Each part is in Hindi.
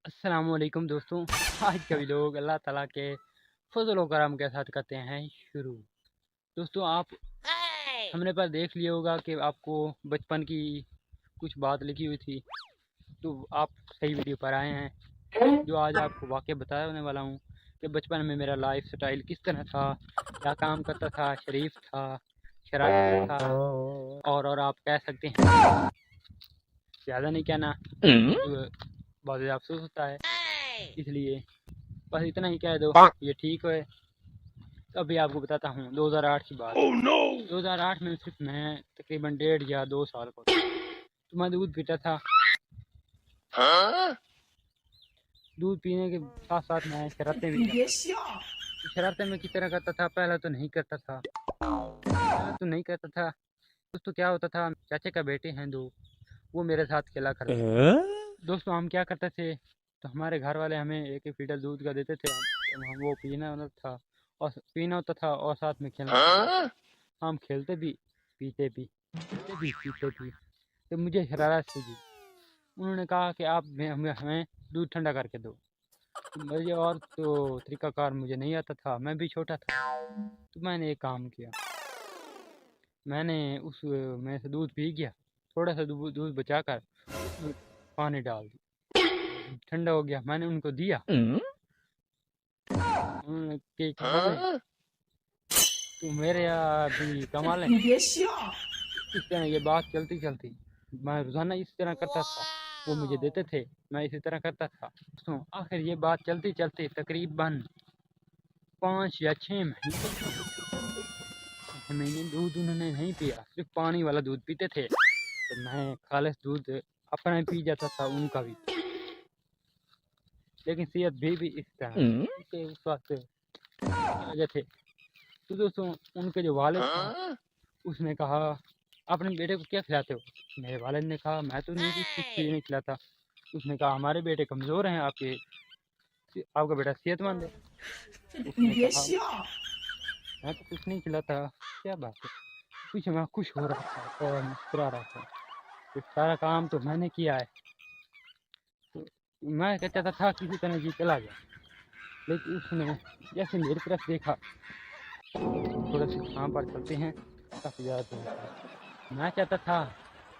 अस्सलामुअलैकुम दोस्तों। आज कभी लोग अल्लाह ताला के फजल व करम के साथ करते हैं शुरू। दोस्तों आप हमने पर देख लिया होगा कि आपको बचपन की कुछ बात लिखी हुई थी, तो आप सही वीडियो पर आए हैं। जो आज आपको वाक़या बताने वाला हूँ कि बचपन में मेरा लाइफ स्टाइल किस तरह था, क्या काम करता था, शरीफ था, शरारती था, और आप कह सकते हैं ज़्यादा नहीं कहना, जो बहुत ज़्यादा अफसोस होता है, इसलिए बस इतना ही कह दो ये ठीक है। तो अभी आपको बताता हूँ 2008 की बात। 2008 में सिर्फ मैं तकरीबन 1.5 या 2 साल का था। तो मैं दूध पीता था। दूध पीने के साथ साथ मैं शरारतें भी करता था। तो शरारतें मैं किस तरह करता था, पहले तो नहीं करता था। दोस्तों क्या होता था, चाचे का बेटे हैं दो, वो मेरे साथ खेला करते थे। दोस्तों हम क्या करते थे, तो हमारे घर वाले हमें एक एक लीटर दूध का देते थे। हम वो पीना होता था और साथ में खेलना। हम खेलते भी, पीते भी, पीते भी। तो मुझे शरारत सूझी। उन्होंने कहा कि आप हमें दूध ठंडा करके दो। तो मुझे और तो तरीक़ाकार मुझे नहीं आता था, मैं भी छोटा था। तो मैंने एक काम किया, मैंने उस में से दूध पी गया। थोड़ा सा दूध बचाकर उसमें पानी डाल दिया, ठंडा हो गया। मैंने उनको दिया। उन्होंने के कमाल तो मेरे यहाँ भी कमाल है। इस तरह ये बात चलती चलती मैं रोज़ाना इस तरह करता था। वो मुझे देते थे, मैं इसी तरह करता था। तो आखिर ये बात चलती चलती तकरीबन 5 या 6 महीने दूध उन्होंने नहीं पिया, सिर्फ पानी वाला दूध पीते थे। तो मैं खालिस दूध अपना पी जाता था, उनका भी। लेकिन सेहत भी इस तरह के उस वक्त वजह थे। तो दोस्तों उनके जो वालिद थे, उसने कहा अपने बेटे को क्या खिलाते हो? मेरे वालिद ने कहा मैं तो नहीं कुछ चीज़ नहीं खिलाता। उसने कहा हमारे बेटे कमज़ोर हैं, आपका बेटा सेहतमंद है। उसने कहा मैं तो कुछ नहीं खिलाता, क्या बात है? कुछ मैं खुश हो रहा था और मुस्कुरा रहा था। तो सारा काम तो मैंने किया है। तो मैं क्या चाहता था किसी तरह जी चला गया। लेकिन उसने जैसे मेरी तरफ देखा, थोड़ा से काम पर चलते हैं, काफ़ी ज़्यादा दूर है। मैं चाहता था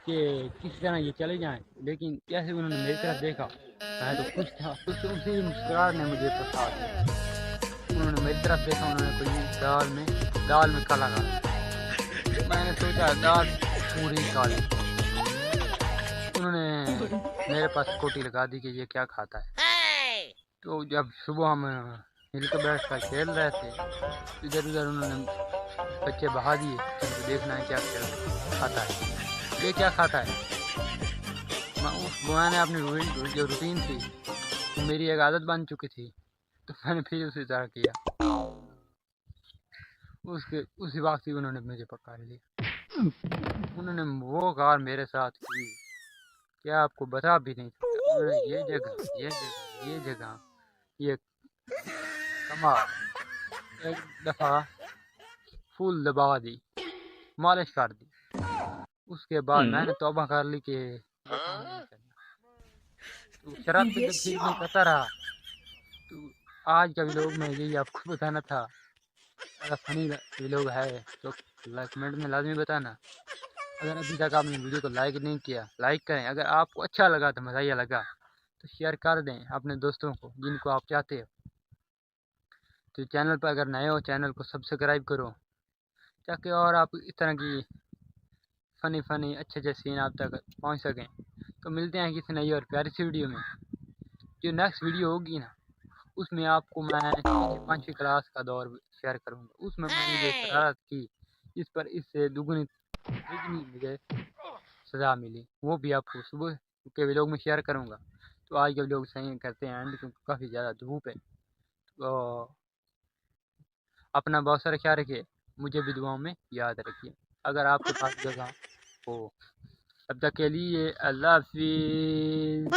कि किसी तरह ये चले जाएं, लेकिन जैसे उन्होंने मेरी तरफ देखा, मैं तो खुश था। कुछ उसी मुस्कुराहट ने मुझे फंसा दिया। उन्होंने मेरी तरफ देखा, उन्होंने कोई दाल में काला डाला। मैंने सोचा दाल पूरी काली। उन्होंने मेरे पास कोटी लगा दी कि ये क्या खाता है। तो जब सुबह हम मिल कर बैठ कर खेल रहे थे, इधर उधर उन्होंने बच्चे बहा दिए। उनको देखना है क्या खाता है, ये क्या खाता है। मैंने अपनी जो रूटीन थी, वो मेरी एक आदत बन चुकी थी, तो मैंने फिर उसी तरह किया। उसी वक्त ही उन्होंने मुझे पकड़ लिया। उन्होंने वो कार मेरे साथ की, क्या आपको बता भी नहीं सकता। उन्होंने ये जगह ये कमाल, एक दफ़ा फुल दबा दी, मालिश कर दी। उसके बाद मैंने तौबा कर ली कि तो शरारत जब ठीक नहीं करता रहा। तो आज का व्लॉग में यही आपको बताना था। अगर फनी व्लॉग है तो कमेंट में लाजमी बताना। अगर अभी तक आपने वीडियो को लाइक नहीं किया, लाइक करें। अगर आपको अच्छा लगा तो मज़ा लगा तो शेयर कर दें अपने दोस्तों को जिनको आप चाहते हो। तो चैनल पर अगर नए हो, चैनल को सब्सक्राइब करो, ताकि और आप इस तरह की फ़नी अच्छे सीन आप तक पहुंच सकें। तो मिलते हैं किसी नई और प्यारी सी वीडियो में। जो नेक्स्ट वीडियो होगी ना, उसमें आपको मैं 5वीं क्लास का दौर शेयर करूँगा। उसमें मैंने जो शरारत की, इस पर इससे दुगनी मुझे सज़ा मिली, वो भी आपको सुबह के व्लॉग में शेयर करूँगा। तो आज के व्लॉग सही करते हैं एंड, क्योंकि काफ़ी ज़्यादा धूप है। तो अपना बहुत सारा ख्याल रखिए, मुझे भी दुआओं में याद रखिए अगर आपके पास जगह हो। तब तक के लिए अल्लाह हाफ़िज़।